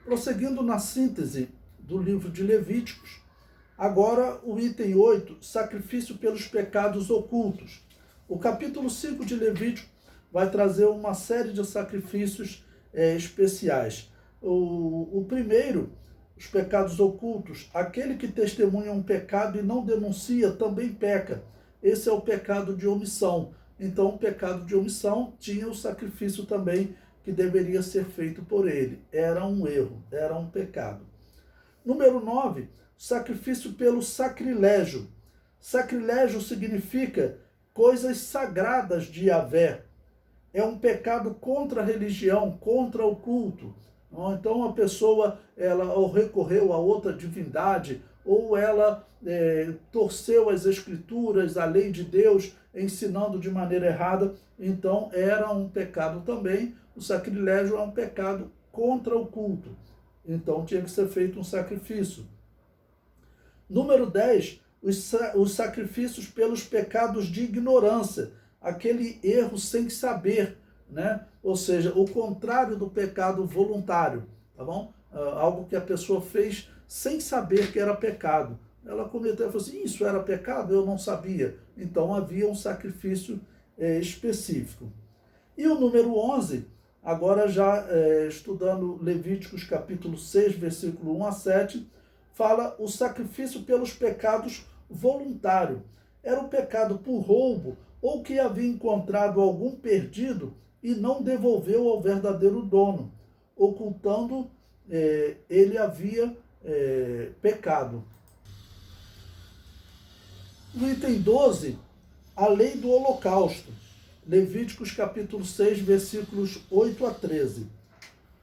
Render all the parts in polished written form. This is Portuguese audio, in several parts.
Prosseguindo na síntese do livro de Levíticos, agora o item 8, sacrifício pelos pecados ocultos. O capítulo 5 de Levítico vai trazer uma série de sacrifícios especiais. O primeiro, os pecados ocultos. Aquele que testemunha um pecado e não denuncia também peca. Esse é o pecado de omissão. Então, o pecado de omissão tinha o sacrifício também que deveria ser feito por ele. Era um erro, era um pecado. Número 9, sacrifício pelo sacrilégio. Sacrilégio significa coisas sagradas de Yahvé. É um pecado contra a religião, contra o culto. Então a pessoa, ela ou recorreu a outra divindade, ou ela torceu as escrituras, a lei de Deus, ensinando de maneira errada. Então era um pecado também. O sacrilégio é um pecado contra o culto. Então tinha que ser feito um sacrifício. Número 10, os sacrifícios pelos pecados de ignorância. Aquele erro sem saber, né? Ou seja, o contrário do pecado voluntário, tá bom? Algo que a pessoa fez sem saber que era pecado. Ela cometeu e falou assim, isso era pecado? Eu não sabia. Então havia um sacrifício específico. E o número 11, agora já estudando Levíticos capítulo 6, versículo 1 a 7, fala o sacrifício pelos pecados voluntário. Era o pecado por roubo, ou que havia encontrado algum perdido e não devolveu ao verdadeiro dono, ocultando ele havia pecado. No item 12, a lei do holocausto. Levíticos capítulo 6, versículos 8 a 13.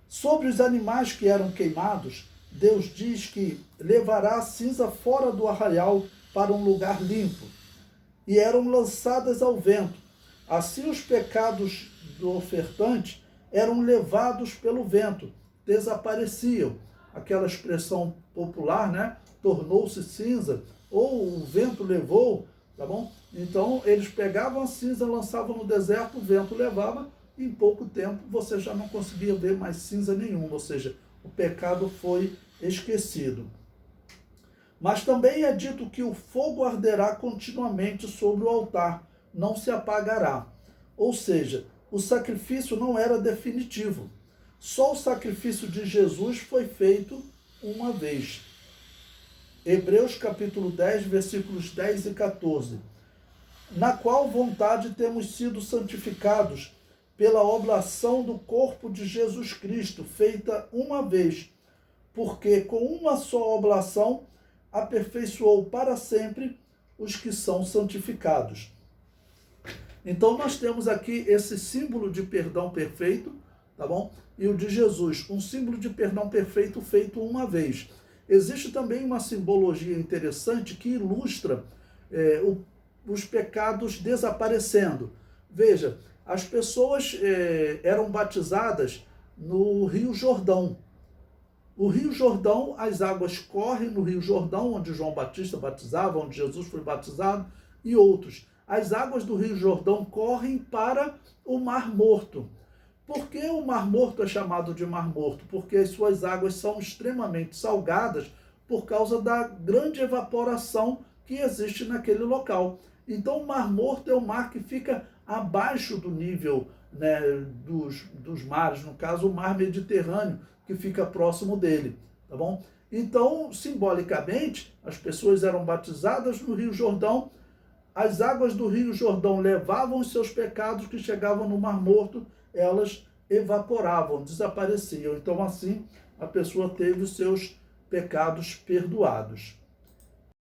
Sobre os animais que eram queimados, Deus diz que levará a cinza fora do arraial para um lugar limpo, e eram lançadas ao vento. Assim os pecados do ofertante eram levados pelo vento, desapareciam. Aquela expressão popular, né? Tornou-se cinza, ou o vento levou, tá bom? Então eles pegavam a cinza, lançavam no deserto, o vento levava, e em pouco tempo você já não conseguia ver mais cinza nenhuma, ou seja, o pecado foi esquecido. Mas também é dito que o fogo arderá continuamente sobre o altar, não se apagará. Ou seja, o sacrifício não era definitivo. Só o sacrifício de Jesus foi feito uma vez. Hebreus capítulo 10, versículos 10 e 14. Na qual vontade temos sido santificados pela oblação do corpo de Jesus Cristo, feita uma vez, porque com uma só oblação aperfeiçoou para sempre os que são santificados. Então nós temos aqui esse símbolo de perdão perfeito, tá bom? E o de Jesus, um símbolo de perdão perfeito feito uma vez. Existe também uma simbologia interessante que ilustra os pecados desaparecendo. Veja, as pessoas eram batizadas no Rio Jordão. O Rio Jordão, as águas correm no Rio Jordão, onde João Batista batizava, onde Jesus foi batizado, e outros. As águas do Rio Jordão correm para o Mar Morto. Por que o Mar Morto é chamado de Mar Morto? Porque as suas águas são extremamente salgadas por causa da grande evaporação que existe naquele local. Então o Mar Morto é o mar que fica abaixo do nível, né, dos mares, no caso o Mar Mediterrâneo, que fica próximo dele, tá bom? Então, simbolicamente, as pessoas eram batizadas no Rio Jordão, as águas do Rio Jordão levavam os seus pecados que chegavam no Mar Morto, elas evaporavam, desapareciam. Então, assim, a pessoa teve os seus pecados perdoados.